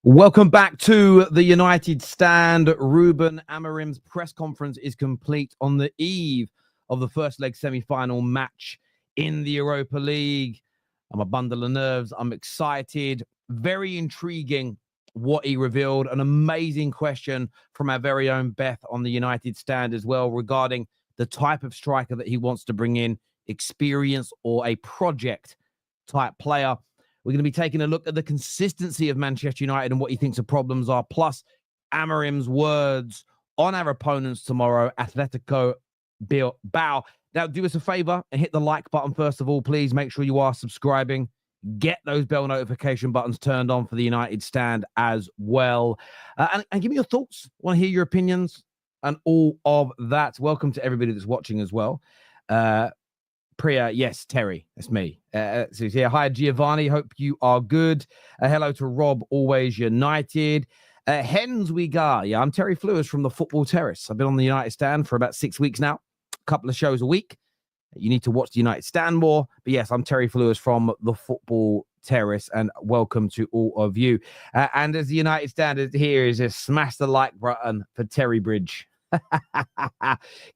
Welcome back to the United Stand. Ruben Amorim's press conference is complete on the eve of the first leg semi-final match in the Europa League. I'm a bundle of nerves. I'm excited. Very intriguing what he revealed. An amazing question from our very own Beth on the United Stand as well regarding the type of striker that he wants to bring in, experience or a project type player. We're going to be taking a look at the consistency of Manchester United and what he thinks the problems are, plus Amorim's words on our opponents tomorrow, Atletico Bilbao. Now, do us a favor and hit the like button first of all, please. Make sure you are subscribing. Get those bell notification buttons turned on for the United Stand as well. And give me your thoughts. I want to hear your opinions and all of that. Welcome to everybody that's watching as well. Priya, yes, Terry, that's me. So yeah, hi, Giovanni, hope you are good. Hello to Rob, always United. Hens we got. Yeah, I'm Terry Flewis from the Football Terrace. I've been on the United Stand for about 6 weeks now, a couple of shows a week. You need to watch the United Stand more. But yes, I'm Terry Flewis from the Football Terrace, and welcome to all of you. And as the United Stand is here, is just smash the like button for Terry Bridge.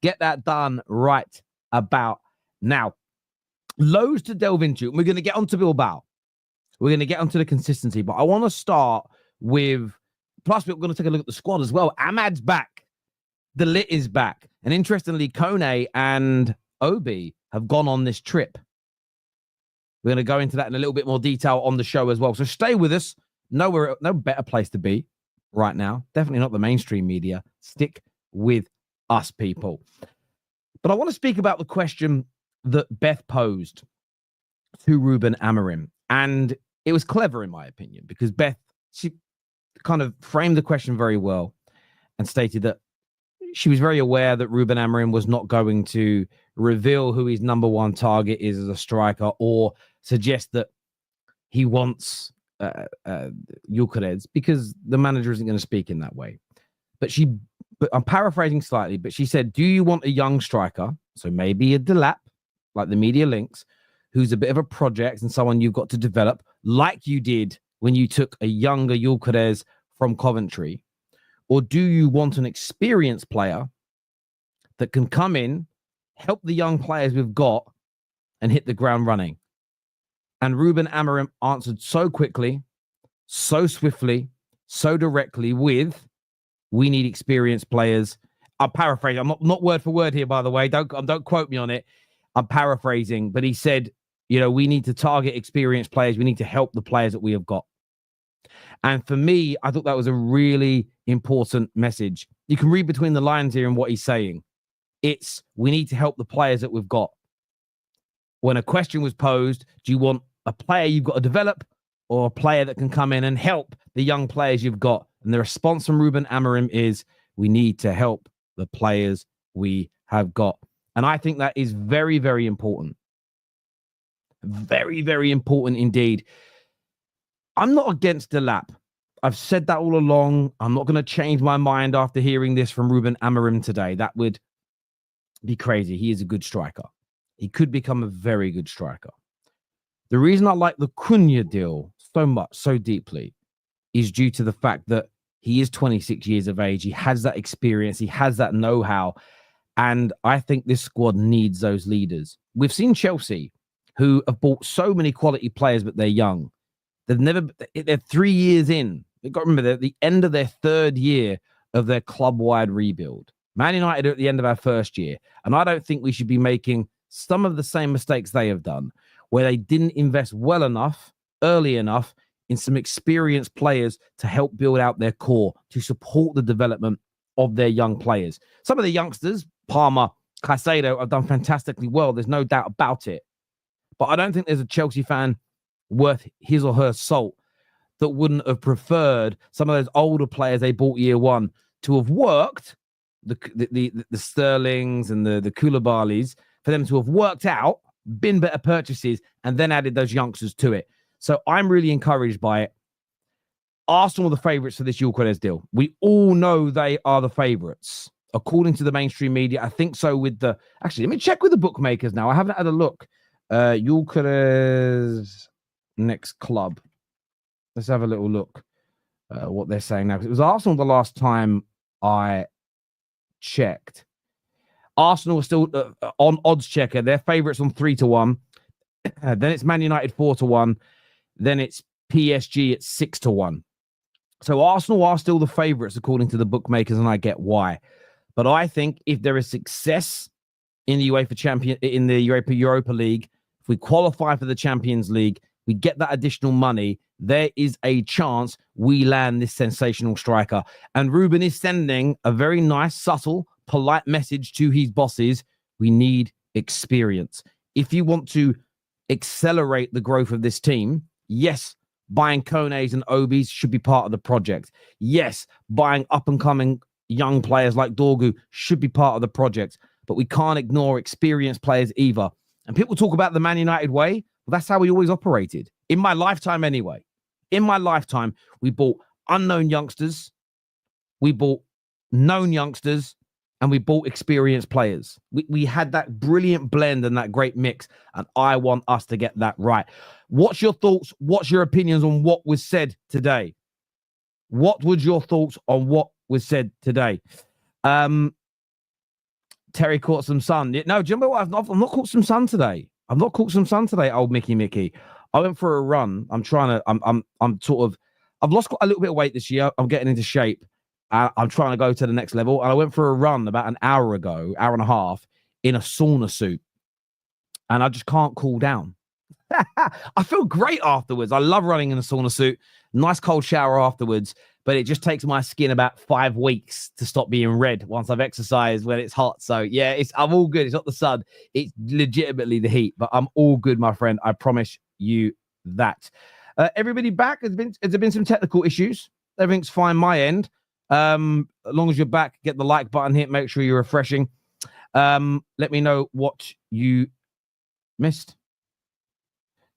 Get that done right about now. Loads to delve into. We're going to get onto Bilbao. We're going to get onto the consistency, but I want to start with, plus we're going to take a look at the squad as well. Ahmad's back. The Lit is back. And interestingly, Kone and Obi have gone on this trip. We're going to go into that in a little bit more detail on the show as well. So stay with us. No better place to be right now. Definitely not the mainstream media. Stick with us, people. But I want to speak about the question that Beth posed to Ruben Amorim. And it was clever, in my opinion, because Beth, she kind of framed the question very well and stated that she was very aware that Ruben Amorim was not going to reveal who his number one target is as a striker or suggest that he wants Gyokeres, because the manager isn't going to speak in that way. But I'm paraphrasing slightly, but she said, do you want a young striker? So maybe a Delap, like the media links, who's a bit of a project and someone you've got to develop, like you did when you took a younger Gyokeres from Coventry? Or do you want an experienced player that can come in, help the young players we've got, and hit the ground running? And Ruben Amorim answered so quickly, so swiftly, so directly with, we need experienced players. I'm paraphrasing. I'm not word for word here, by the way. Don't quote me on it. I'm paraphrasing, but he said, we need to target experienced players. We need to help the players that we have got. And for me, I thought that was a really important message. You can read between the lines here in what he's saying. It's, we need to help the players that we've got. When a question was posed, do you want a player you've got to develop or a player that can come in and help the young players you've got? And the response from Ruben Amorim is, we need to help the players we have got. And I think that is very, very important. Very, very important indeed. I'm not against Delap. I've said that all along. I'm not going to change my mind after hearing this from Ruben Amorim today. That would be crazy. He is a good striker. He could become a very good striker. The reason I like the Cunha deal so much, so deeply, is due to the fact that he is 26 years of age. He has that experience. He has that know-how. And I think this squad needs those leaders. We've seen Chelsea, who have bought so many quality players, but they're young. They're 3 years in. You've got to remember, they're at the end of their third year of their club-wide rebuild. Man United are at the end of our first year. And I don't think we should be making some of the same mistakes they have done, where they didn't invest well enough, early enough, in some experienced players to help build out their core, to support the development of their young players. Some of the youngsters, Palmer, Caicedo, have done fantastically well. There's no doubt about it. But I don't think there's a Chelsea fan worth his or her salt that wouldn't have preferred some of those older players they bought year one to have worked, the Sterlings and the Koulibalys, for them to have worked out, been better purchases, and then added those youngsters to it. So I'm really encouraged by it. Arsenal are the favourites for this Gyokeres deal. We all know they are the favourites. According to the mainstream media, I think so with the... Actually, let me check with the bookmakers now. I haven't had a look. Gyokeres next club. Let's have a little look. what they're saying now. Because it was Arsenal the last time I checked. Arsenal are still on odds checker. They're favourites on 3-1. Then it's Man United 4-1. Then it's PSG at 6-1. So Arsenal are still the favourites according to the bookmakers, and I get why. But I think if there is success in the Europa League, if we qualify for the Champions League, we get that additional money, there is a chance we land this sensational striker. And Ruben is sending a very nice, subtle, polite message to his bosses. We need experience. If you want to accelerate the growth of this team, yes, buying Kones and Obis should be part of the project. Yes, buying up-and-coming young players like Dorgu should be part of the project. But we can't ignore experienced players either. And people talk about the Man United way. Well, that's how we always operated. In my lifetime anyway. In my lifetime, we bought unknown youngsters. We bought known youngsters. And we bought experienced players. We had that brilliant blend and that great mix. And I want us to get that right. What's your thoughts? What's your opinions on what was said today? What was your thoughts on what was said today? Terry caught some sun. No, do you remember what? I've not caught some sun today. I've not caught some sun today, old Mickey. I went for a run. I've lost a little bit of weight this year. I'm getting into shape. I'm trying to go to the next level. And I went for a run about an hour ago, hour and a half, in a sauna suit. And I just can't cool down. I feel great afterwards. I love running in a sauna suit. Nice cold shower afterwards. But it just takes my skin about 5 weeks to stop being red once I've exercised when it's hot. So, yeah, I'm all good. It's not the sun. It's legitimately the heat. But I'm all good, my friend. I promise you that. Everybody back? Has there been some technical issues? Everything's fine my end. As long as you're back, get the like button, hit, make sure you're refreshing. Let me know what you missed.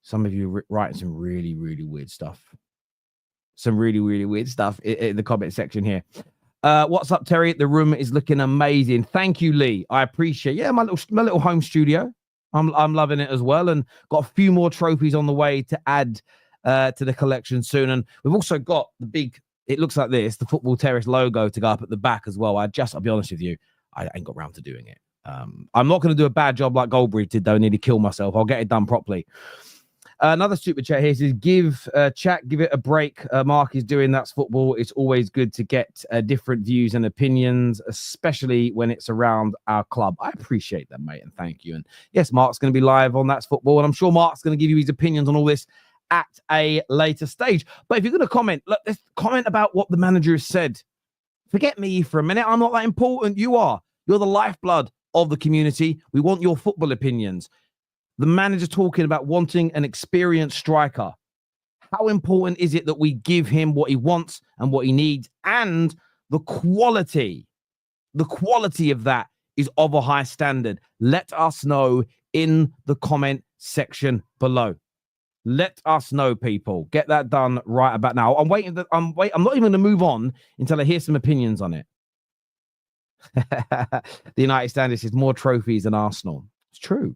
Some of you writing some really, really weird stuff. Some really, really weird stuff in the comment section here. What's up, Terry? The room is looking amazing. Thank you, Lee. I appreciate. Yeah, my little home studio. I'm loving it as well, and got a few more trophies on the way to add to the collection soon. And we've also got the big. It looks like this, the Football Terrace logo to go up at the back as well. I'll be honest with you, I ain't got around to doing it. I'm not going to do a bad job like Goldbridge did, though. I need to kill myself. I'll get it done properly. Another stupid chat here says, give it a break. Mark is doing That's Football. It's always good to get different views and opinions, especially when it's around our club. I appreciate that, mate, and thank you. And yes, Mark's going to be live on That's Football, and I'm sure Mark's going to give you his opinions on all this at a later stage. But if you're going to comment, let's comment about what the manager has said. Forget me for a minute. I'm not that important. You are. You're the lifeblood of the community. We want your football opinions. The manager talking about wanting an experienced striker. How important is it that we give him what he wants and what he needs? And the quality of that is of a high standard. Let us know in the comment section below. Let us know, people. Get that done right about now. I'm not even going to move on until I hear some opinions on it. The United Standard says more trophies than Arsenal. It's true.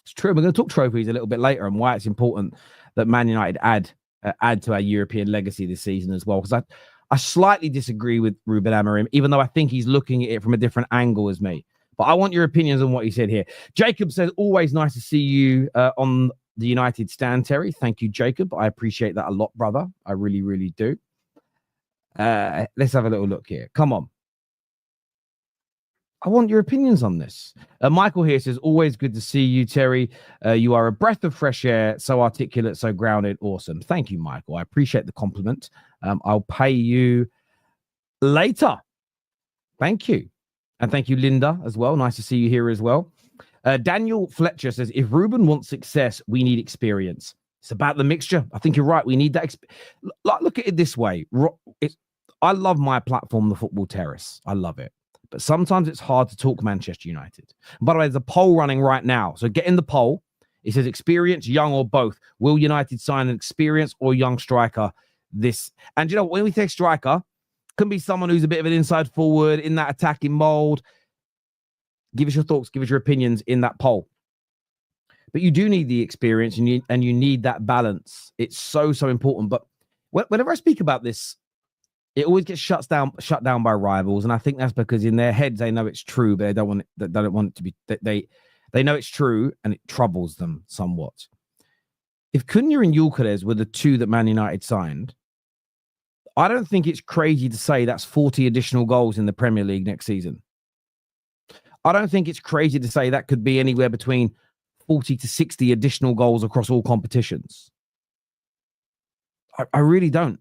It's true. We're going to talk trophies a little bit later and why it's important that Man United add to our European legacy this season as well. Because I slightly disagree with Ruben Amorim, even though I think he's looking at it from a different angle as me. But I want your opinions on what he said here. Jacob says, always nice to see you on the United Stand, Terry. Thank you, Jacob. I appreciate that a lot, brother. I really, really do. Let's have a little look here. Come on. I want your opinions on this. Michael here says, always good to see you, Terry. You are a breath of fresh air, so articulate, so grounded. Awesome. Thank you, Michael. I appreciate the compliment. I'll pay you later. Thank you. And thank you, Linda, as well. Nice to see you here as well. Daniel Fletcher says, if Ruben wants success, we need experience. It's about the mixture. I think you're right. We need that. Look at it this way. I love my platform, the Football Terrace. I love it. But sometimes it's hard to talk Manchester United. And by the way, there's a poll running right now. So get in the poll. It says experience, young, or both. Will United sign an experienced or young striker this? And you know, when we say striker, can be someone who's a bit of an inside forward in that attacking mold. Give us your thoughts. Give us your opinions in that poll. But you do need the experience and you need that balance. It's so, so important. But Whenever I speak about this, it always gets shut down by rivals, and I think that's because in their heads they know it's true, but they don't want it to be. They know it's true, and it troubles them somewhat. If Cunha and Gyokeres were the two that Man United signed, I don't think it's crazy to say that's 40 additional goals in the Premier League next season. I don't think it's crazy to say that could be anywhere between 40 to 60 additional goals across all competitions. I really don't.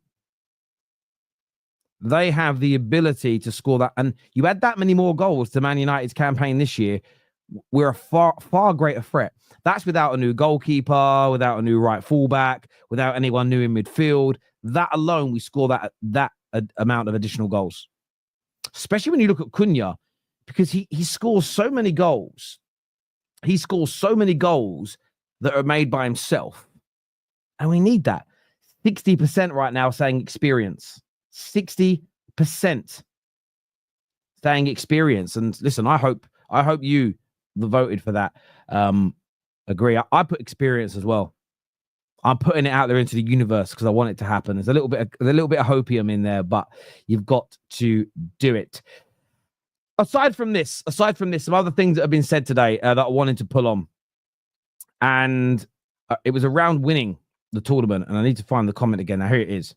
They have the ability to score that. And you add that many more goals to Man United's campaign this year, we're a far greater threat. That's without a new goalkeeper, without a new right fullback, without anyone new in midfield. That alone, we score that amount of additional goals. Especially when you look at Cunha, because he scores so many goals. He scores so many goals that are made by himself. And we need that. 60% right now saying experience. 60% saying experience. And listen, I hope you voted for that. Agree. I put experience as well. I'm putting it out there into the universe because I want it to happen. There's a little bit of hopium in there, but you've got to do it. Aside from this, some other things that have been said today that I wanted to pull on. And it was around winning the tournament. And I need to find the comment again. Now, here it is.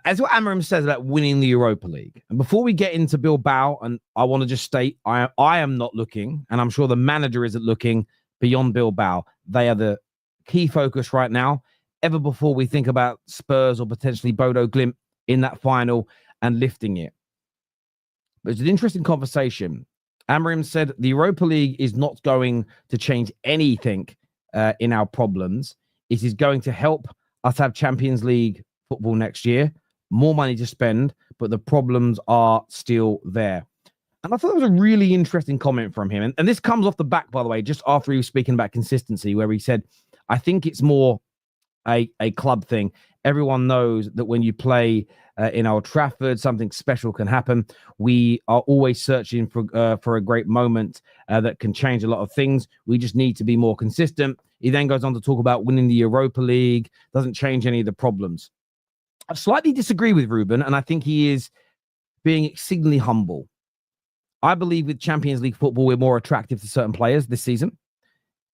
As what Amorim says about winning the Europa League. And before we get into Bilbao, and I want to just state, I am not looking, and I'm sure the manager isn't looking beyond Bilbao. They are the key focus right now. Ever before we think about Spurs or potentially Bodo Glimt in that final and lifting it. But it's an interesting conversation. Amorim said the Europa League is not going to change anything in our problems. It is going to help us have Champions League football next year, more money to spend, but the problems are still there. And I thought that was a really interesting comment from him. And this comes off the back, by the way, just after he was speaking about consistency, where he said, I think it's more a club thing. Everyone knows that when you play in Old Trafford, something special can happen. We are always searching for a great moment that can change a lot of things. We just need to be more consistent. He then goes on to talk about winning the Europa League. Doesn't change any of the problems. I slightly disagree with Ruben, and I think he is being exceedingly humble. I believe with Champions League football, we're more attractive to certain players this season.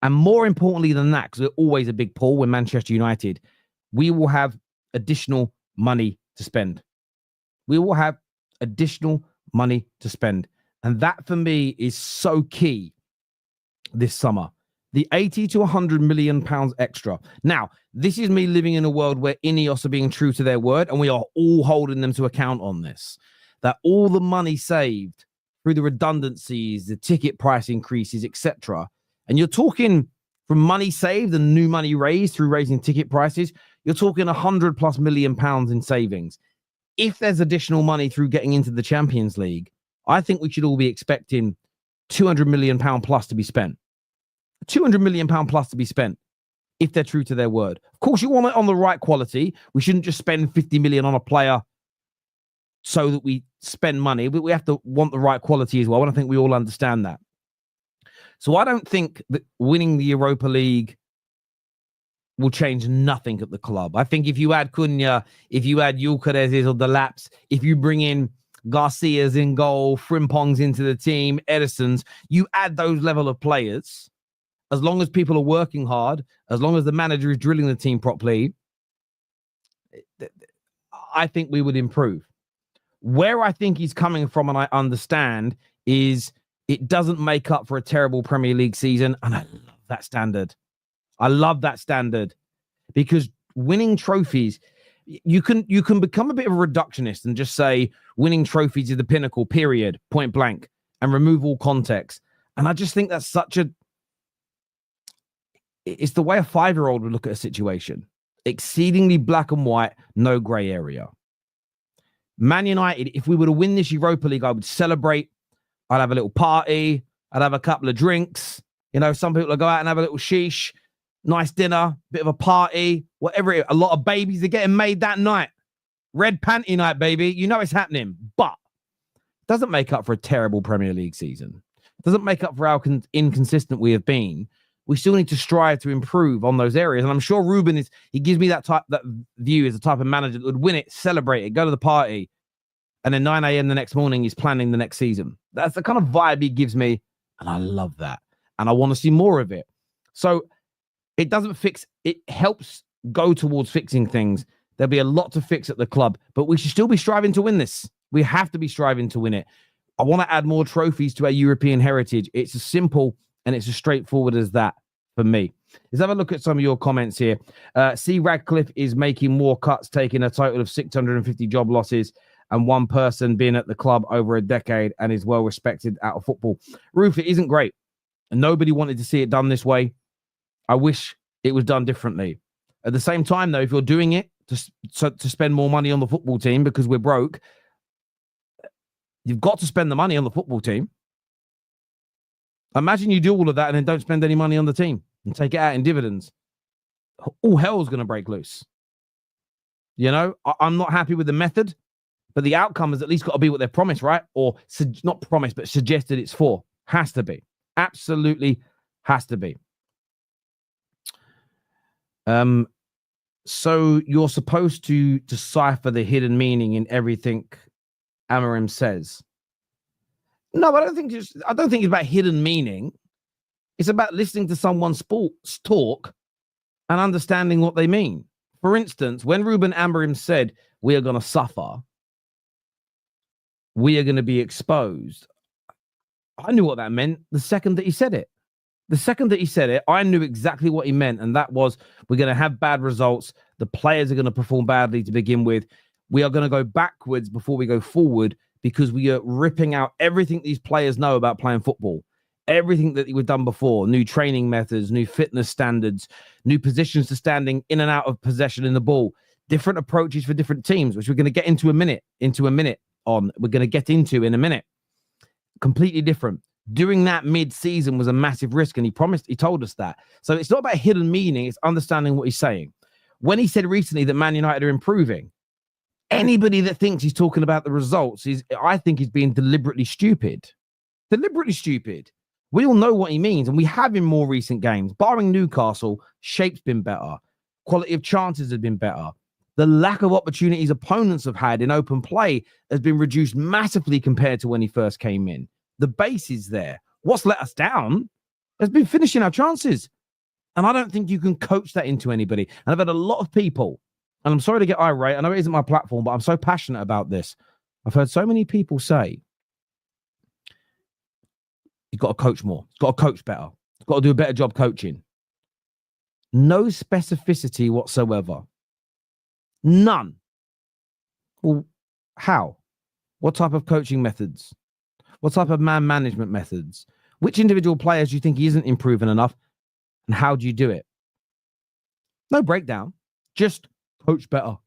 And more importantly than that, because we're always a big pull with Manchester United, we will have additional money to spend. We will have additional money to spend. And that, for me, is so key this summer. The 80 to 100 million pounds extra. Now, this is me living in a world where Ineos are being true to their word, and we are all holding them to account on this. That all the money saved through the redundancies, the ticket price increases, etc. And you're talking from money saved and new money raised through raising ticket prices, you're talking 100+ million pounds in savings. If there's additional money through getting into the Champions League, I think we should all be expecting 200 million pound plus to be spent. 200 million pound plus to be spent if they're true to their word. Of course, you want it on the right quality. We shouldn't just spend 50 million on a player so that we spend money, but we have to want the right quality as well. And I think we all understand that. So I don't think that winning the Europa League will change nothing at the club. I think if you add Cunha, if you add Gyokeres or Delaps, if you bring in Garcia's in goal, Frimpong's into the team, Edison's, you add those level of players, as long as people are working hard, as long as the manager is drilling the team properly, I think we would improve. Where I think he's coming from, and I understand, is it doesn't make up for a terrible Premier League season, and I love that standard. I love that standard because winning trophies, you can become a bit of a reductionist and just say winning trophies is the pinnacle, period, point blank, and remove all context. And I just think that's it's the way a 5-year-old would look at a situation. Exceedingly black and white, no grey area. Man United, if we were to win this Europa League, I would celebrate. I'd have a little party. I'd have a couple of drinks. You know, some people will go out and have a little sheesh, nice dinner, bit of a party, whatever it is. A lot of babies are getting made that night. Red panty night, baby. You know it's happening. But it doesn't make up for a terrible Premier League season. It doesn't make up for how inconsistent we have been. we still need to strive to improve on those areas. And I'm sure Ruben he gives me that view as a type of manager that would win it, celebrate it, go to the party, and then 9 a.m. the next morning he's planning the next season. That's the kind of vibe he gives me, and I love that. And I want to see more of it. So it doesn't fix, it helps go towards fixing things. There'll be a lot to fix at the club, but we should still be striving to win this. We have to be striving to win it. I want to add more trophies to our European heritage. It's as simple and it's as straightforward as that for me. Let's have a look at some of your comments here. C. Radcliffe is making more cuts, taking a total of 650 job losses and one person being at the club over a decade and is well respected out of football. Roof, it isn't great. And nobody wanted to see it done this way. I wish it was done differently. At the same time, though, if you're doing it to spend more money on the football team because we're broke, you've got to spend the money on the football team. Imagine you do all of that and then don't spend any money on the team and take it out in dividends. All hell's going to break loose. You know, I'm not happy with the method, but the outcome has at least got to be what they've promised, right? Or not promised, but suggested it's for. Has to be. Absolutely has to be. So you're supposed to decipher the hidden meaning in everything Amorim says. No, I don't think it's about hidden meaning. It's about listening to someone sports talk and understanding what they mean. For instance, when Ruben Amorim said, we are going to suffer, we are going to be exposed, I knew what that meant the second that he said it. The second that he said it, I knew exactly what he meant, and that was we're going to have bad results. The players are going to perform badly to begin with. We are going to go backwards before we go forward because we are ripping out everything these players know about playing football, everything that we've done before, new training methods, new fitness standards, new positions to standing in and out of possession in the ball, different approaches for different teams, which we're going to get into a minute on. We're going to get into in a minute. Completely different. Doing that mid-season was a massive risk, and he told us that. So it's not about hidden meaning, it's understanding what he's saying. When he said recently that Man United are improving, anybody that thinks he's talking about the results, I think he's being deliberately stupid. Deliberately stupid. We all know what he means, and we have in more recent games. Barring Newcastle, shape's been better. Quality of chances has been better. The lack of opportunities opponents have had in open play has been reduced massively compared to when he first came in. The base is there. What's let us down has been finishing our chances. And I don't think you can coach that into anybody. And I've had a lot of people, and I'm sorry to get irate. I know it isn't my platform, but I'm so passionate about this. I've heard so many people say, you've got to coach more. You've got to coach better. You've got to do a better job coaching. No specificity whatsoever. None. Well, how? What type of coaching methods? What type of man management methods? Which individual players do you think he isn't improving enough? And how do you do it? No breakdown. Just coach better.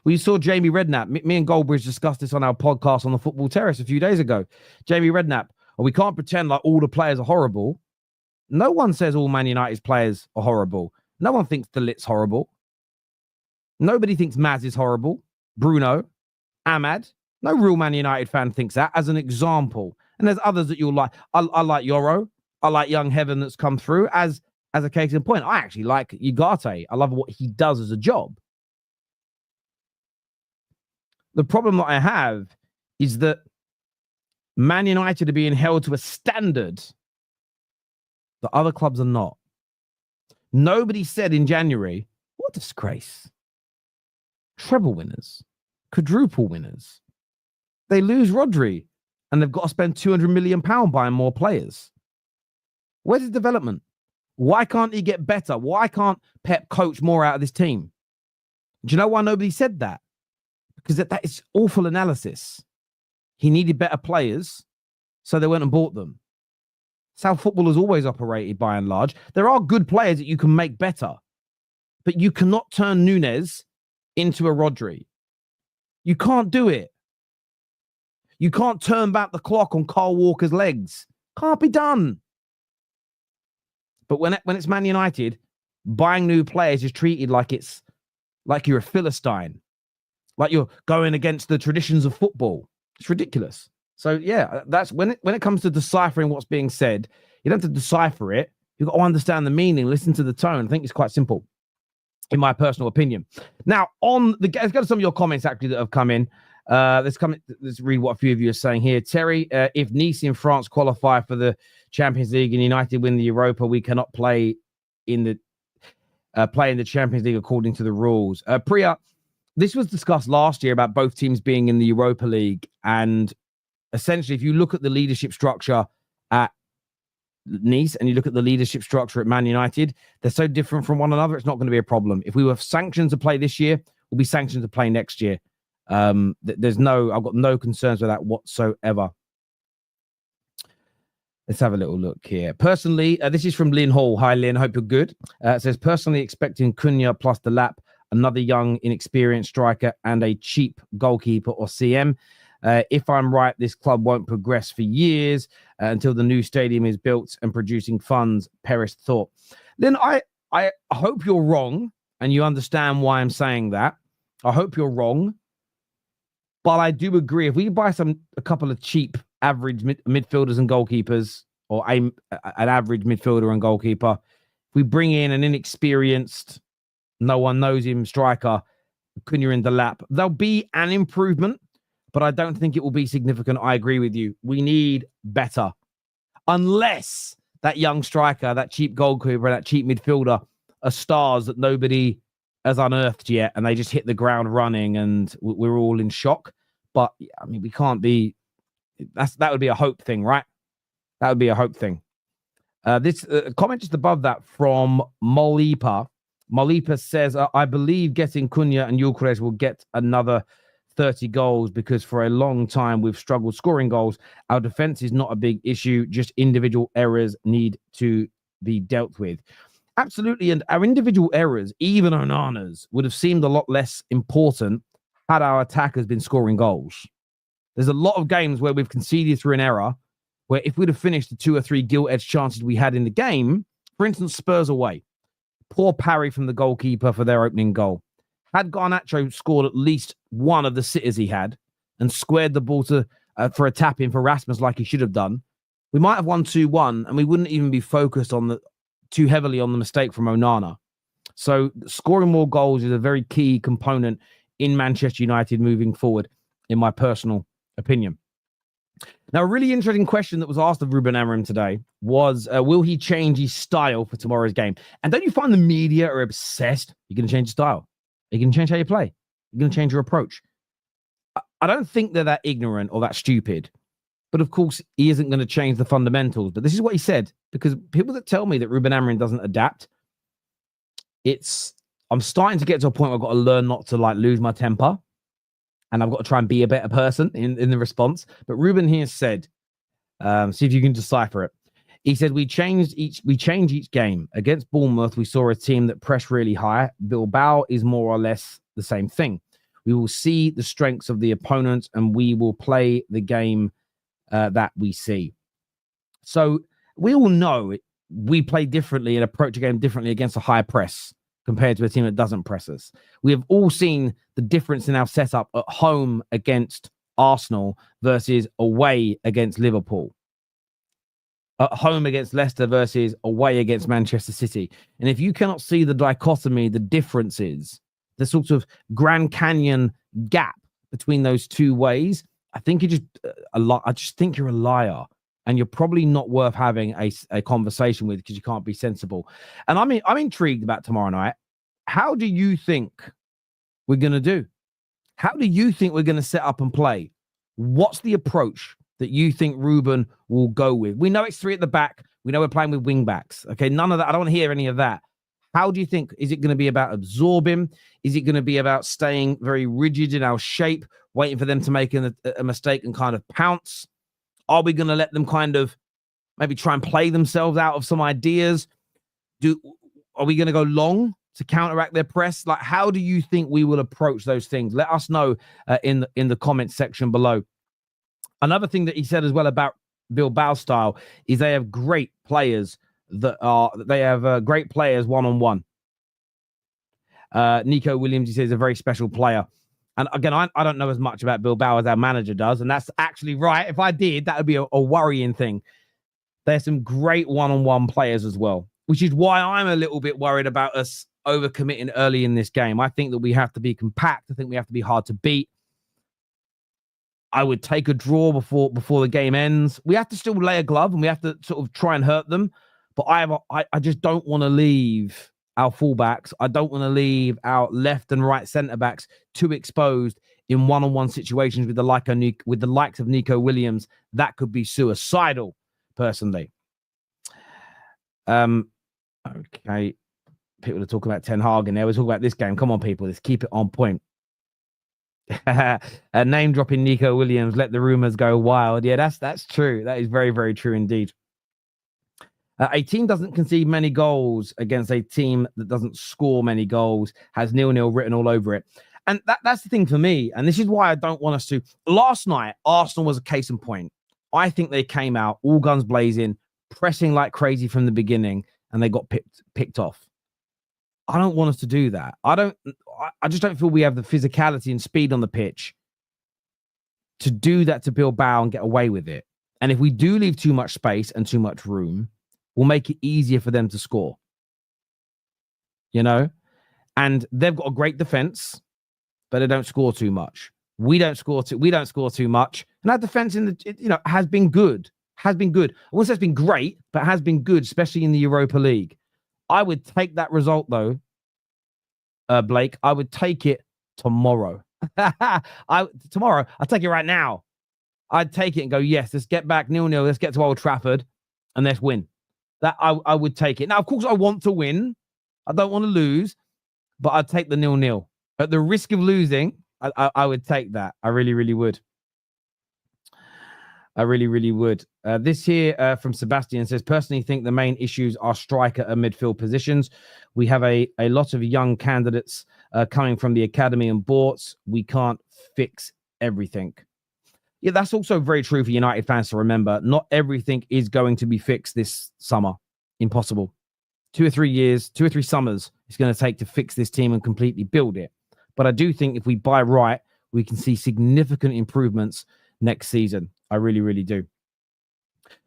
Well, you saw Jamie Redknapp. Me and Goldbridge discussed this on our podcast on the Football Terrace a few days ago. Jamie Redknapp, we can't pretend like all the players are horrible. No one says all Man United's players are horrible. No one thinks De Ligt's horrible. Nobody thinks Maz is horrible. Bruno, Ahmad. No real Man United fan thinks that, as an example. And there's others that you'll like. I like Yoro. I like Young Heaven that's come through as a case in point. I actually like Ugarte. I love what he does as a job. The problem that I have is that Man United are being held to a standard that other clubs are not. Nobody said in January, what a disgrace. Treble winners, quadruple winners. They lose Rodri and they've got to spend £200 million buying more players. Where's his development? Why can't he get better? Why can't Pep coach more out of this team? Do you know why nobody said that? Because that is awful analysis. He needed better players, so they went and bought them. That's how football has always operated by and large. There are good players that you can make better, but you cannot turn Núñez into a Rodri. You can't do it. You can't turn back the clock on Kyle Walker's legs. Can't be done. But when it's Man United, buying new players is treated like you're a Philistine, like you're going against the traditions of football. It's ridiculous. So yeah, that's when it comes to deciphering what's being said. You don't have to decipher it. You've got to understand the meaning, listen to the tone. I think it's quite simple, in my personal opinion. Now, let's go to some of your comments actually that have come in. Let's read what a few of you are saying here. Terry, if Nice in France qualify for the Champions League and United win the Europa, we cannot play in the Champions League according to the rules. Priya, this was discussed last year about both teams being in the Europa League, and essentially, if you look at the leadership structure at Nice and you look at the leadership structure at Man United, they're so different from one another, it's not going to be a problem. If we were sanctioned to play this year, we'll be sanctioned to play next year. I've got no concerns with that whatsoever. Let's have a little look here. Personally, this is from Lynn Hall. Hi, Lynn. Hope you're good. It says, personally expecting Cunha plus the lap, another young, inexperienced striker, and a cheap goalkeeper or CM. If I'm right, this club won't progress for years until the new stadium is built and producing funds, Paris thought. Lynn, I hope you're wrong, and you understand why I'm saying that. I hope you're wrong. But I do agree, if we buy a couple of cheap average midfielders and goalkeepers, or an average midfielder and goalkeeper, if we bring in an inexperienced, no one knows him striker, Cunha in the lap, there'll be an improvement, but I don't think it will be significant. I agree with you. We need better. Unless that young striker, that cheap goalkeeper, that cheap midfielder are stars that nobody has unearthed yet, and they just hit the ground running and we're all in shock. But I mean, we can't be, that would be a hope thing, right? That would be a hope thing. This comment just above that from Molipa. Molipa says, I believe getting Cunha and Gyokeres will get another 30 goals because for a long time we've struggled scoring goals. Our defense is not a big issue, just individual errors need to be dealt with. Absolutely, and our individual errors, even Onana's, would have seemed a lot less important had our attackers been scoring goals. There's a lot of games where we've conceded through an error, where if we'd have finished the 2 or 3 gilt-edged chances we had in the game, for instance, Spurs away, poor parry from the goalkeeper for their opening goal. Had Garnacho scored at least one of the sitters he had and squared the ball for a tap-in for Rasmus like he should have done, we might have won 2-1, and we wouldn't even be focused on too heavily on the mistake from Onana. So scoring more goals is a very key component in Manchester United moving forward, in my personal opinion. Now, a really interesting question that was asked of Ruben Amorim today was, will he change his style for tomorrow's game? And don't you find the media are obsessed? You're going to change your style. You're going to change how you play. You're going to change your approach. I don't think they're that ignorant or that stupid. But of course, he isn't going to change the fundamentals. But this is what he said, because people that tell me that Ruben Amorim doesn't adapt, I'm starting to get to a point where I've got to learn not to lose my temper, and I've got to try and be a better person in the response. But Ruben here said, see if you can decipher it. He said, we change each game. Against Bournemouth, we saw a team that pressed really high. Bilbao is more or less the same thing. We will see the strengths of the opponents, and we will play the game that we see. So we all know we play differently and approach a game differently against a high press compared to a team that doesn't press us. We have all seen the difference in our setup at home against Arsenal versus away against Liverpool. At home against Leicester versus away against Manchester City. And if you cannot see the dichotomy, the differences, the sort of Grand Canyon gap between those two ways, I think I just think you're a liar, and you're probably not worth having a conversation with, because you can't be sensible. And I'm intrigued about tomorrow night. How do you think we're going to do? How do you think we're going to set up and play? What's the approach that you think Ruben will go with? We know it's 3 at the back. We know we're playing with wing backs. Okay, none of that. I don't want to hear any of that. How do you think? Is it going to be about absorbing? Is it going to be about staying very rigid in our shape, waiting for them to make a mistake and kind of pounce? Are we going to let them kind of maybe try and play themselves out of some ideas? Are we going to go long to counteract their press? How do you think we will approach those things? Let us know in the comments section below. Another thing that he said as well about Bilbao style is they have great players great players one-on-one. Nico Williams, he says, is a very special player. And again, I don't know as much about Bilbao as our manager does, and that's actually right. If I did, that would be a worrying thing. There's some great one-on-one players as well, which is why I'm a little bit worried about us overcommitting early in this game. I think that we have to be compact. I think we have to be hard to beat. I would take a draw before the game ends. We have to still lay a glove and we have to sort of try and hurt them. But I just don't want to leave our fullbacks. I don't want to leave our left and right centre backs too exposed in one-on-one situations with the likes of Nico Williams. That could be suicidal, personally. Okay. People are talking about Ten Hag and there. We're talking about this game. Come on, people. Let's keep it on point. Name dropping Nico Williams. Let the rumors go wild. Yeah, that's true. That is very, very true indeed. A team doesn't concede many goals against a team that doesn't score many goals, has 0-0 written all over it. And that's the thing for me. And this is why I don't want us to. Last night, Arsenal was a case in point. I think they came out all guns blazing, pressing like crazy from the beginning, and they got picked off. I don't want us to do that. I just don't feel we have the physicality and speed on the pitch to do that to Bilbao and get away with it. And if we do leave too much space and too much room, we'll make it easier for them to score. You know? And they've got a great defense, but they don't score too much. We don't score too much. And our defense has been good. Has been good. I wouldn't say it's been great, but has been good, especially in the Europa League. I would take that result, though, Blake. I would take it tomorrow. Tomorrow, I'll take it right now. I'd take it and go, yes, let's get back 0-0. Let's get to Old Trafford and let's win. That I would take it. Now, of course, I want to win. I don't want to lose, but I'd take the 0-0. At the risk of losing, I would take that. I really, really would. I really, really would. This here from Sebastian says, personally think the main issues are striker and midfield positions. We have a lot of young candidates coming from the academy and boards. We can't fix everything. Yeah, that's also very true for United fans to remember. Not everything is going to be fixed this summer. Impossible. 2 or 3 years, 2 or 3 summers it's going to take to fix this team and completely build it. But I do think if we buy right, we can see significant improvements next season. I really, really do.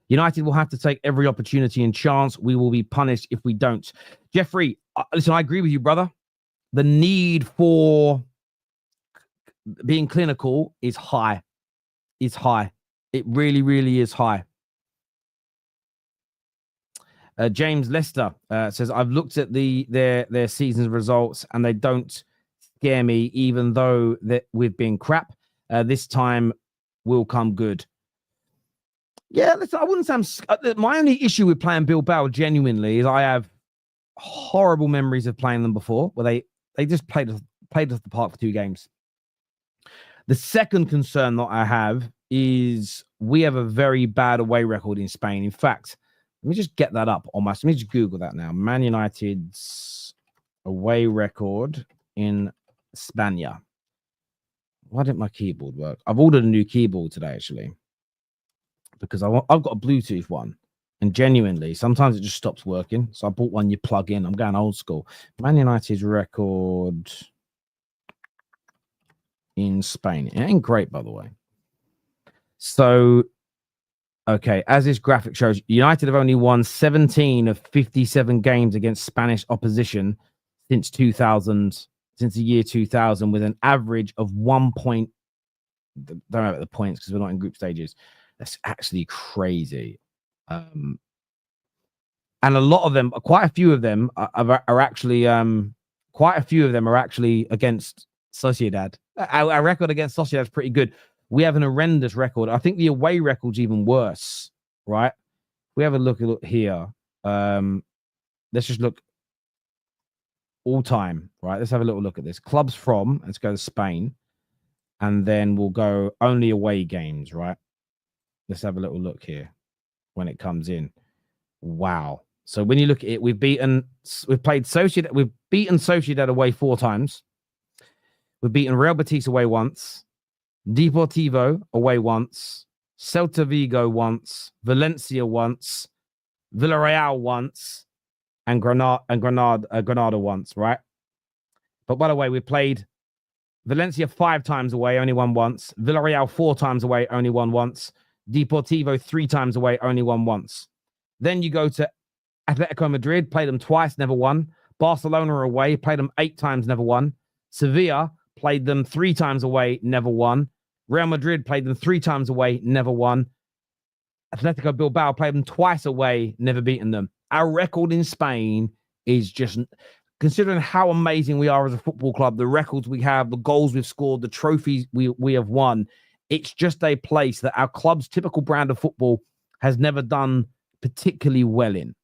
United will have to take every opportunity and chance. We will be punished if we don't. Jeffrey, listen, I agree with you, brother. The need for being clinical is high. It's high. It really, really is high. James Lester says, I've looked at their season's results and they don't scare me, even though that we've been crap. This time will come good. Yeah, listen, I wouldn't say my only issue with playing Bilbao genuinely is I have horrible memories of playing them before, where they just played us the park for 2 games. The second concern that I have is we have a very bad away record in Spain. In fact, let me just get that up on let me just Google that now. Man United's away record in Spania. Why didn't my keyboard work? I've ordered a new keyboard today, actually, because I've got a Bluetooth one, and genuinely, sometimes it just stops working. So I bought one you plug in. I'm going old school. Man United's record in Spain. It ain't great, by the way. So, okay, as this graphic shows, United have only won 17 of 57 games against Spanish opposition since 2000. Since the year 2000, with an average of 1 point. Don't know about the points because we're not in group stages. That's actually crazy. And a lot of them, quite a few of them are actually against Sociedad. Our record against Sociedad is pretty good. We have an horrendous record. I think the away record's even worse, right? We have a look here. Let's just look all time, right? Let's have a little look at this. Clubs from, let's go to Spain, and then we'll go only away games, right? Let's have a little look here when it comes in. Wow. So when you look at it, we've beaten Sociedad away 4 times. We've beaten Real Betis away once, Deportivo away once, Celta Vigo once, Valencia once, Villarreal once, and Granada once, right? But by the way, we played Valencia 5 times away, only won once. Villarreal 4 times away, only won once. Deportivo 3 times away, only won once. Then you go to Atletico Madrid, played them twice, never won. Barcelona away, played them 8 times, never won. Sevilla played them 3 times away, never won. Real Madrid played them 3 times away, never won. Atletico Bilbao played them twice away, never beaten them. Our record in Spain is just, considering how amazing we are as a football club, the records we have, the goals we've scored, the trophies we have won, it's just a place that our club's typical brand of football has never done particularly well in.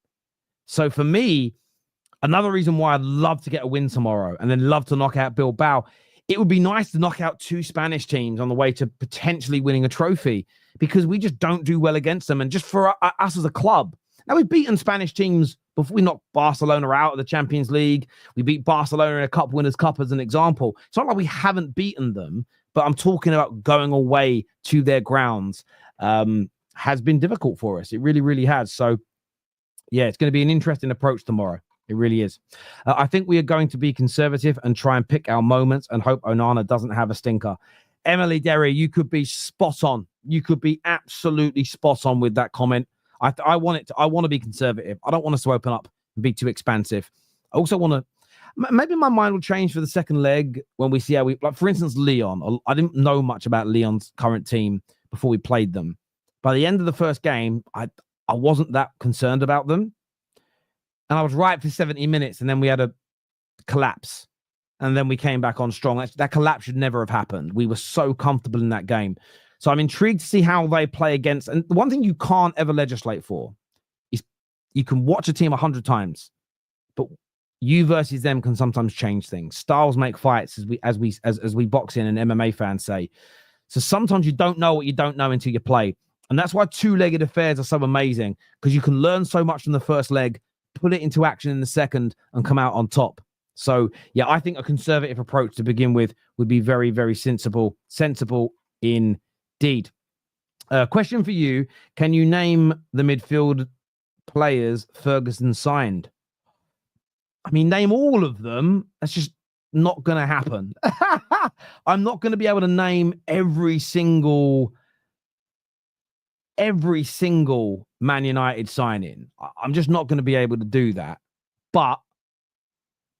So for me, another reason why I'd love to get a win tomorrow and then love to knock out Bilbao, it would be nice to knock out 2 Spanish teams on the way to potentially winning a trophy, because we just don't do well against them. And just for us as a club, now we've beaten Spanish teams before. We knocked Barcelona out of the Champions League. We beat Barcelona in a Cup Winners' Cup as an example. It's not like we haven't beaten them, but I'm talking about going away to their grounds has been difficult for us. It really, really has. So, yeah, it's going to be an interesting approach tomorrow. It really is. I think we are going to be conservative and try and pick our moments and hope Onana doesn't have a stinker. Emily Derry, you could be spot on. You could be absolutely spot on with that comment. I want to be conservative. I don't want us to open up and be too expansive. I also want to, maybe my mind will change for the second leg when we see how we, like, for instance, Lyon. I didn't know much about Lyon's current team before we played them. By the end of the first game, I wasn't that concerned about them. And I was right for 70 minutes, and then we had a collapse. And then we came back on strong. That collapse should never have happened. We were so comfortable in that game. So I'm intrigued to see how they play against. And the one thing you can't ever legislate for is you can watch a team 100 times, but you versus them can sometimes change things. Styles make fights, as we boxing and MMA fans say. So sometimes you don't know what you don't know until you play. And that's why 2-legged affairs are so amazing, because you can learn so much from the first leg, put it into action in the second, and come out on top. So, yeah, I think a conservative approach to begin with would be very, very sensible indeed. Question for you. Can you name the midfield players Ferguson signed? I mean, name all of them. That's just not going to happen. I'm not going to be able to name every single Man United signing. I'm just not going to be able to do that. But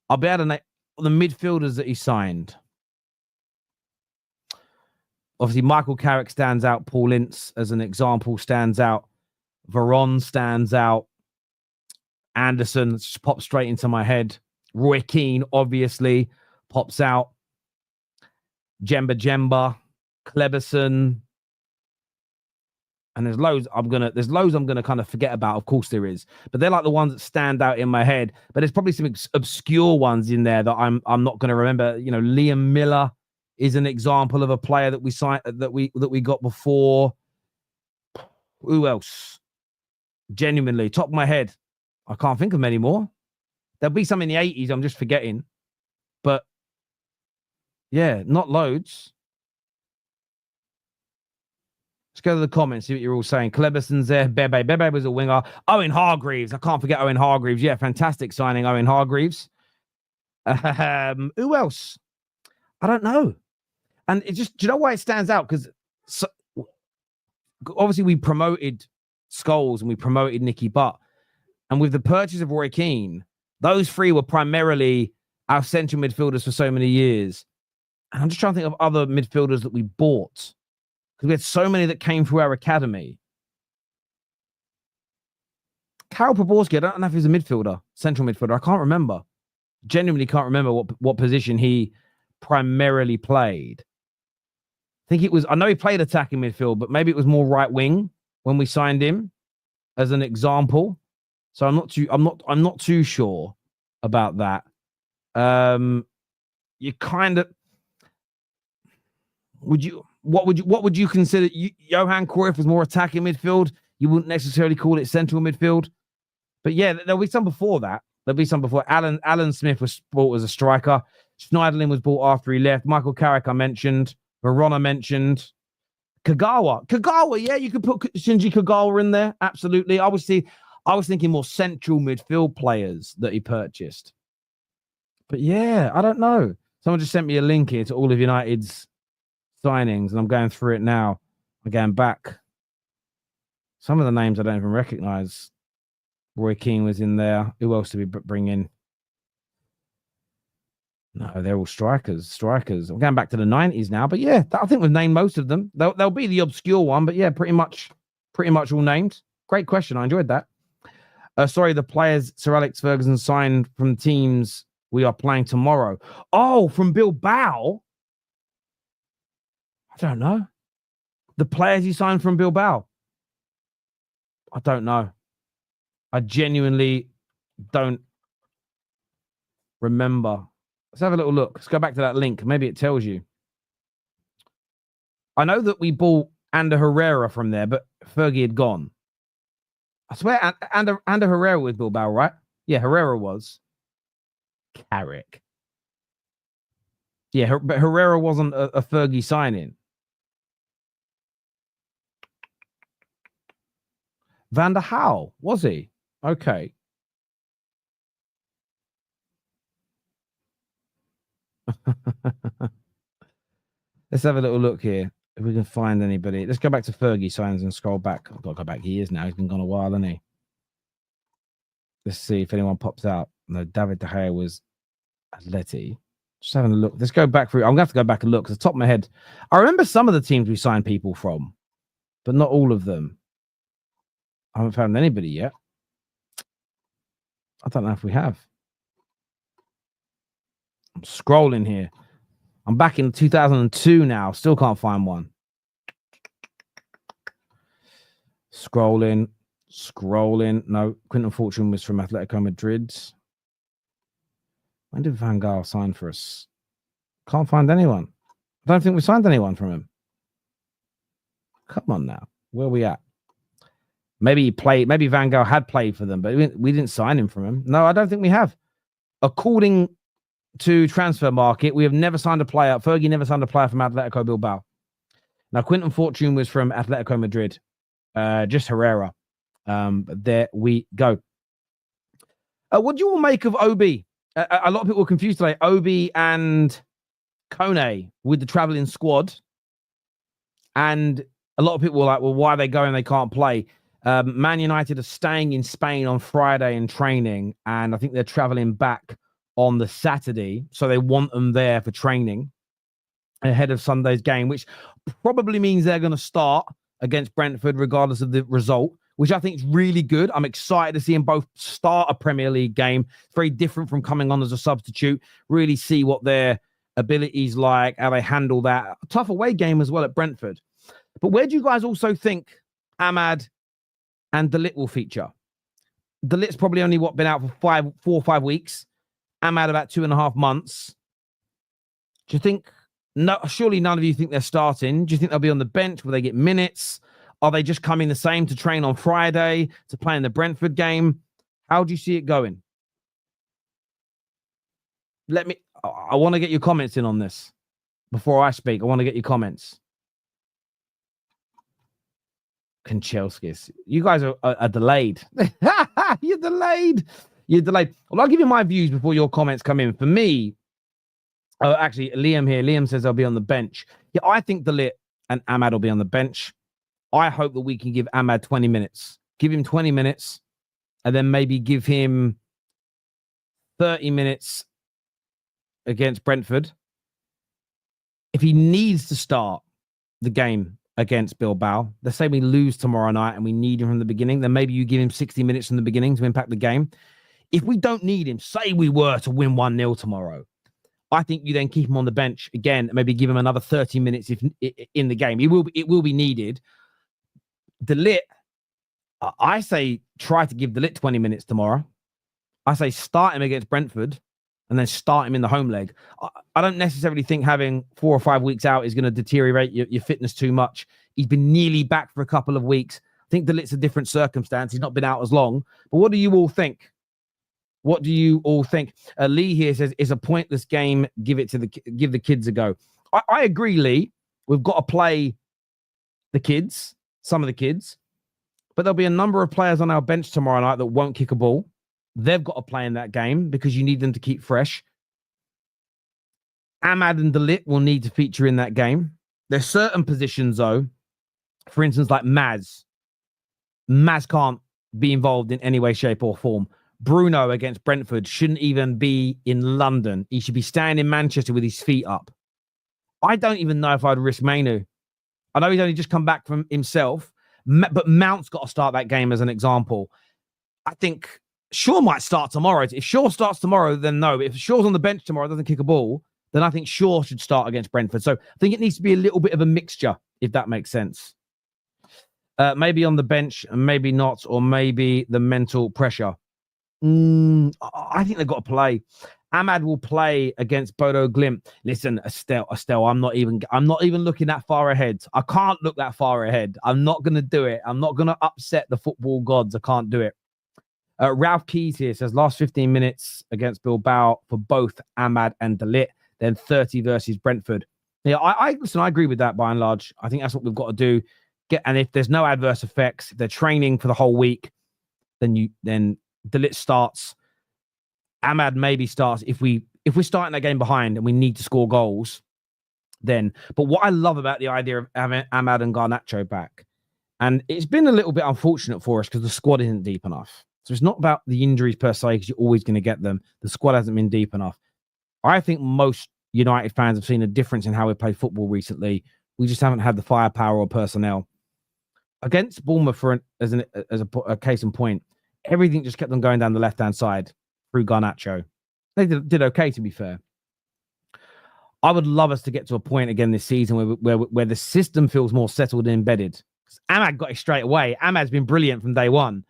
I'll be able to name the midfielders that he signed. Obviously, Michael Carrick stands out. Paul Ince, as an example, stands out. Veron stands out. Anderson just pops straight into my head. Roy Keane, obviously, pops out. Jemba, Kleberson. And there's loads I'm gonna kind of forget about. Of course there is, but they're like the ones that stand out in my head. But there's probably some obscure ones in there that I'm not gonna remember. You know, Liam Miller is an example of a player that we signed that we got before. Who else? Genuinely, top of my head, I can't think of many more. There'll be some in the 80s. I'm just forgetting, but yeah, not loads. Let's go to the comments, see what you're all saying. Kleberson's there. Bebe was a winger. Owen Hargreaves. I can't forget Owen Hargreaves. Yeah, fantastic signing, Owen Hargreaves. Who else? I don't know. And it just, do you know why it stands out? Because obviously we promoted Scholes and we promoted Nicky Butt. And with the purchase of Roy Keane, those 3 were primarily our central midfielders for so many years. And I'm just trying to think of other midfielders that we bought, because we had so many that came through our academy. Karol Poborski, I don't know if he's a midfielder, central midfielder. I can't remember. Genuinely can't remember what position he primarily played. I think it was, I know he played attacking midfield, but maybe it was more right wing when we signed him as an example. So I'm not too sure about that. You kind of, what would you consider? Johan Cruyff was more attacking midfield. You wouldn't necessarily call it central midfield, but yeah, there'll be some before that. There'll be some before. Alan Smith was bought as a striker. Schneiderlin was bought after he left. Michael Carrick I mentioned. Verona mentioned. Kagawa, yeah, you could put Shinji Kagawa in there. Absolutely. I was thinking more central midfield players that he purchased. But yeah, I don't know. Someone just sent me a link here to all of United's signings, and I'm going through it now. I'm going back. Some of the names I don't even recognize. Roy Keane was in there. Who else did we bring in? No, they're all strikers. I'm going back to the 90s now, but yeah, I think we've named most of them. There'll be the obscure one, but yeah, pretty much all named. Great question. I enjoyed that. Sorry, the players Sir Alex Ferguson signed from teams we are playing tomorrow. Oh, from Bilbao? I don't know. The players he signed from Bilbao? I don't know. I genuinely don't remember. Let's have a little look. Let's go back to that link. Maybe it tells you. I know that we bought Ander Herrera from there, but Fergie had gone. I swear Ander Herrera was Bilbao, right? Yeah, Herrera was. Carrick. Yeah, but Herrera wasn't a Fergie signing. Van der Hal, was he? Okay. Let's have a little look here. If we can find anybody. Let's go back to Fergie signs and scroll back. I've got to go back. He is now. He's been gone a while, hasn't he? Let's see if anyone pops out. No, David De Gea was Atleti. Just having a look. Let's go back through. I'm going to have to go back and look because the top of my head, I remember some of the teams we signed people from, but not all of them. I haven't found anybody yet. I don't know if we have. I'm scrolling here. I'm back in 2002 now. Still can't find one. Scrolling. No, Quinton Fortune was from Atletico Madrid. When did Van Gaal sign for us? Can't find anyone. I don't think we signed anyone from him. Come on now. Where are we at? Maybe he played. Maybe Van Gaal had played for them, but we didn't sign him from him. No, I don't think we have. According to Transfer Market, we have never signed a player. Fergie never signed a player from Atletico Bilbao. Now, Quinton Fortune was from Atletico Madrid. Just Herrera. There we go. What do you all make of Obi? A lot of people were confused today. Obi and Kone with the traveling squad. And a lot of people were like, well, why are they going? They can't play. Man United are staying in Spain on Friday in training. And I think they're traveling back on the Saturday. So they want them there for training ahead of Sunday's game, which probably means they're going to start against Brentford, regardless of the result, which I think is really good. I'm excited to see them both start a Premier League game. It's very different from coming on as a substitute. Really see what their abilities like, how they handle that. A tough away game as well at Brentford. But where do you guys also think Ahmad and De Ligt will feature? De Ligt's probably only been out for 4 or 5 weeks. Ahmad about 2.5 months. Do you think? No, surely none of you think they're starting. Do you think they'll be on the bench? Will they get minutes? Are they just coming the same to train on Friday to play in the Brentford game? How do you see it going? I want to get your comments in on this before I speak. I want to get your comments. Kanchelskis. You guys are delayed. You're delayed. Well, I'll give you my views before your comments come in. For me, actually, Liam here. Liam says I'll be on the bench. Yeah, I think De Ligt and Ahmad will be on the bench. I hope that we can give Ahmad 20 minutes. Give him 20 minutes and then maybe give him 30 minutes against Brentford. If he needs to start the game against Bilbao, let's say we lose tomorrow night and we need him from the beginning, then maybe you give him 60 minutes from the beginning to impact the game. If we don't need him, say we were to win 1-0 tomorrow, I think you then keep him on the bench again, maybe give him another 30 minutes if in the game. It will be needed. De Ligt, I say try to give De Ligt 20 minutes tomorrow. I say start him against Brentford and then start him in the home leg. I don't necessarily think having 4 or 5 weeks out is going to deteriorate your fitness too much. He's been nearly back for a couple of weeks. I think De Ligt's a different circumstance. He's not been out as long. But what do you all think? What do you all think? Lee here says, it's a pointless game. Give the kids a go. I agree, Lee. We've got to play the kids, some of the kids. But there'll be a number of players on our bench tomorrow night that won't kick a ball. They've got to play in that game because you need them to keep fresh. Ahmad and De Ligt will need to feature in that game. There's certain positions, though. For instance, like Maz. Maz can't be involved in any way, shape, or form. Bruno against Brentford shouldn't even be in London. He should be staying in Manchester with his feet up. I don't even know if I'd risk Manu. I know he's only just come back from himself, but Mount's got to start that game as an example. I think Shaw might start tomorrow. If Shaw starts tomorrow, then no. If Shaw's on the bench tomorrow, doesn't kick a ball, then I think Shaw should start against Brentford. So I think it needs to be a little bit of a mixture, if that makes sense. Maybe on the bench, and maybe not, or maybe the mental pressure. I think they've got to play. Ahmad will play against Bodo Glimt. Listen, Estelle, I'm not even looking that far ahead. I can't look that far ahead. I'm not going to do it. I'm not going to upset the football gods. I can't do it. Ralph Keys here says last 15 minutes against Bilbao for both Ahmad and De Ligt, then 30 versus Brentford. Yeah, I agree with that by and large. I think that's what we've got to do. And if there's no adverse effects, if they're training for the whole week, then De Ligt starts. Ahmad maybe starts if we're starting that game behind and we need to score goals. Then, but what I love about the idea of having Ahmad and Garnacho back, and it's been a little bit unfortunate for us because the squad isn't deep enough. So it's not about the injuries per se, because you're always going to get them. The squad hasn't been deep enough. I think most United fans have seen a difference in how we play football recently. We just haven't had the firepower or personnel. Against Bournemouth, as a case in point, everything just kept on going down the left-hand side through Garnacho. They did okay, to be fair. I would love us to get to a point again this season where the system feels more settled and embedded. Ahmad got it straight away. Ahmad's been brilliant from day one.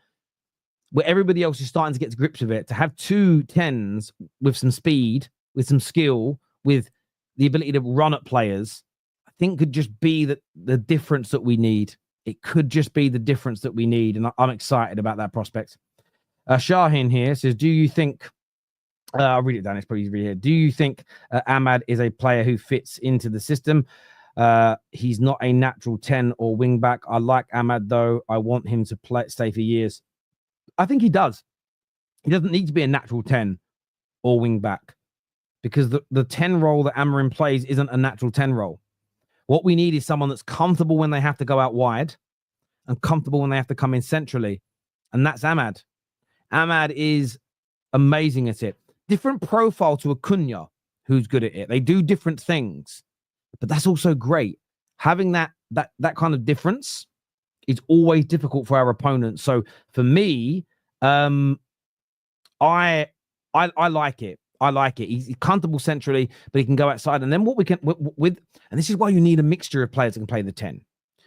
Where everybody else is starting to get to grips with it, to have 2 10s with some speed, with some skill, with the ability to run at players, I think could just be the difference that we need. It could just be the difference that we need, and I'm excited about that prospect. Shahin here says, do you think, I'll read it down, it's probably easy to read here. Do you think Ahmad is a player who fits into the system? He's not a natural 10 or wing back. I like Ahmad, though. I want him to stay for years. I think he does. He doesn't need to be a natural 10 or wing back, because the 10 role that Amorim plays isn't a natural 10 role. What we need is someone that's comfortable when they have to go out wide and comfortable when they have to come in centrally. And that's Ahmad. Ahmad is amazing at it. Different profile to Acuna, who's good at it. They do different things, but that's also great. Having that kind of difference is always difficult for our opponents. So for me, I like it. I like it. He's comfortable centrally, but he can go outside. And then what we can with, and this is why you need a mixture of players that can play the 10.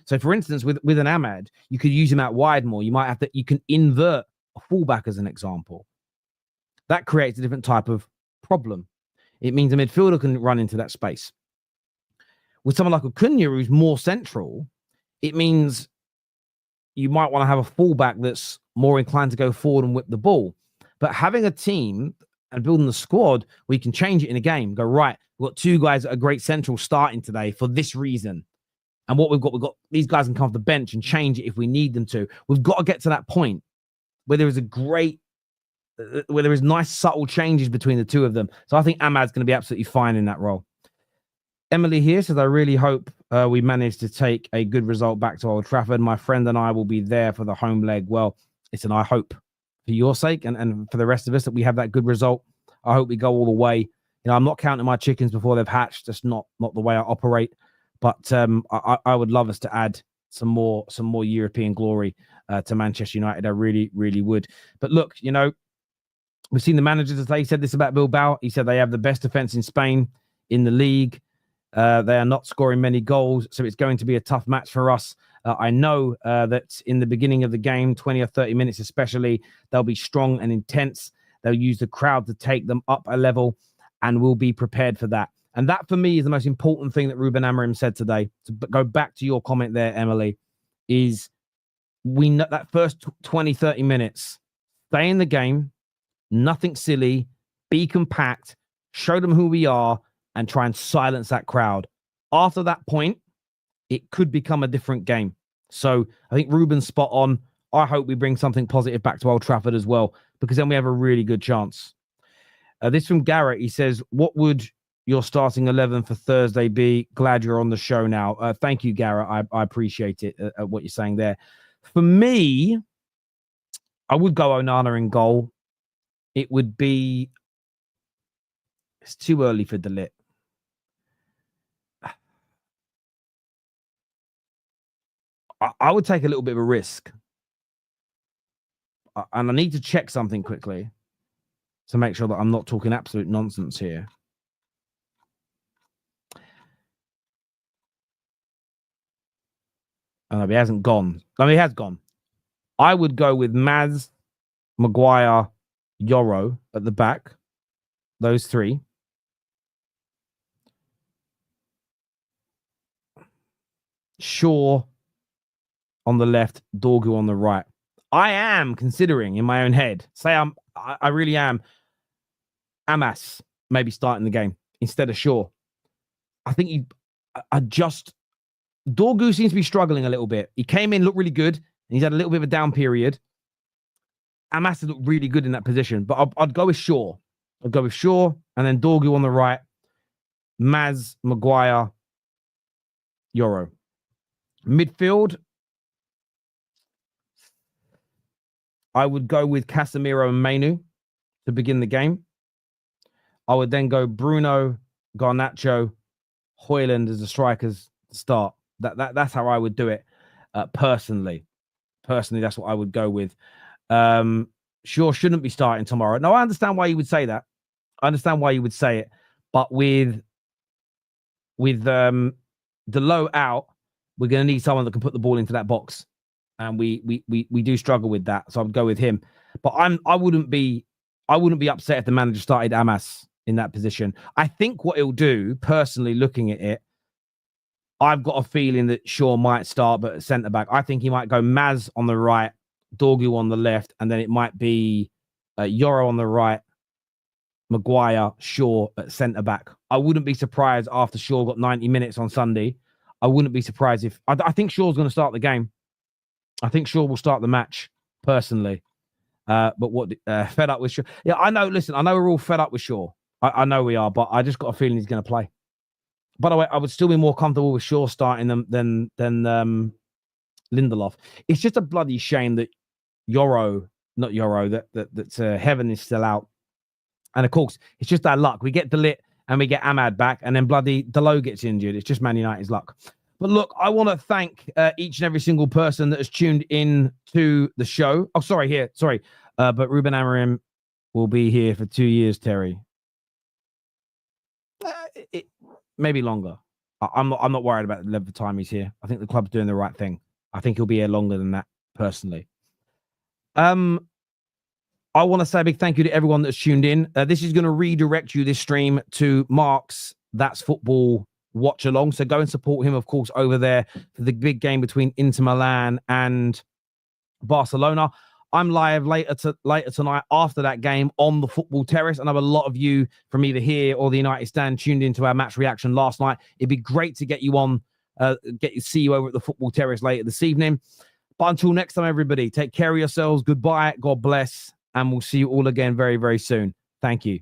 So for instance, with an Ahmad, you could use him out wide more. You can invert a fullback as an example. That creates a different type of problem. It means a midfielder can run into that space. With someone like Acuna, who's more central, it means you might want to have a fullback that's more inclined to go forward and whip the ball. But having a team and building the squad, we can change it in a game. Go, right, we've got 2 guys that are great central starting today for this reason. And what we've got these guys can come off the bench and change it if we need them to. We've got to get to that point where there is nice subtle changes between the 2 of them. So I think Ahmad's going to be absolutely fine in that role. Emily here says, I really hope we manage to take a good result back to Old Trafford. My friend and I will be there for the home leg. Well, listen, I hope for your sake and for the rest of us that we have that good result. I hope we go all the way. You know, I'm not counting my chickens before they've hatched. That's not the way I operate. But I would love us to add some more European glory to Manchester United. I really, really would. But look, you know, we've seen the manager today. He said this about Bilbao. He said they have the best defense in Spain in the league. They are not scoring many goals, so it's going to be a tough match for us. I know that in the beginning of the game, 20 or 30 minutes especially, they'll be strong and intense. They'll use the crowd to take them up a level, and we'll be prepared for that. And that, for me, is the most important thing that Ruben Amorim said today. To go back to your comment there, Emily, is we know that first 20, 30 minutes, stay in the game, nothing silly, be compact, show them who we are, and try and silence that crowd. After that point, it could become a different game. So I think Ruben's spot on. I hope we bring something positive back to Old Trafford as well, because then we have a really good chance. This from Garrett. He says, what would your starting 11 for Thursday be? Glad you're on the show now. Thank you, Garrett. I appreciate it, what you're saying there. For me, I would go Onana in goal. It would be... It's too early for De Ligt. I would take a little bit of a risk. And I need to check something quickly to make sure that I'm not talking absolute nonsense here. He hasn't gone. I mean, he has gone. I would go with Maz, Maguire, Yoro at the back. Those three. Shaw on the left, Dorgu on the right. I am considering in my own head, I really am, Amas maybe starting the game instead of Shaw. I think Dorgu seems to be struggling a little bit. He came in, looked really good, and he's had a little bit of a down period. Amas looked really good in that position, but I'd go with Shaw. I'd go with Shaw, and then Dorgu on the right, Maz, Maguire, Yoro. Midfield, I would go with Casemiro and Manu to begin the game. I would then go Bruno, Garnacho, Højlund as the strikers to start. That's how I would do it personally. Personally, that's what I would go with. Shaw shouldn't be starting tomorrow. Now, I understand why you would say that. I understand why you would say it. But with the low out, we're going to need someone that can put the ball into that box. And we do struggle with that. So I would go with him. But I wouldn't be upset if the manager started Amas in that position. I think what he'll do, personally looking at it, I've got a feeling that Shaw might start, but at centre-back, I think he might go Maz on the right, Dorgu on the left, and then it might be Yoro on the right, Maguire, Shaw at centre-back. I wouldn't be surprised after Shaw got 90 minutes on Sunday. I wouldn't be surprised if... I think Shaw's going to start the game. I think Shaw will start the match, personally. But what... fed up with Shaw. Yeah, I know. Listen, I know we're all fed up with Shaw. I know we are, but I just got a feeling he's going to play. By the way, I would still be more comfortable with Shaw starting them than Lindelof. It's just a bloody shame that Heaven is still out. And of course, it's just our luck. We get De Ligt and we get Ahmad back, and then bloody Delo gets injured. It's just Man United's luck. But look, I want to thank each and every single person that has tuned in to the show. Oh, sorry. But Ruben Amorim will be here for 2 years, Terry. Maybe longer. I'm not worried about the length of time he's here. I think the club's doing the right thing. I think he'll be here longer than that, personally. I want to say a big thank you to everyone that's tuned in. This is going to redirect you, this stream, to Mark's That's Football watch along. So go and support him, of course, over there for the big game between Inter Milan and Barcelona. I'm live later tonight after that game on the Football Terrace. I know a lot of you from either here or the United Stand tuned into our match reaction last night. It'd be great to get you on, see you over at the Football Terrace later this evening. But until next time, everybody, take care of yourselves. Goodbye. God bless. And we'll see you all again very, very soon. Thank you.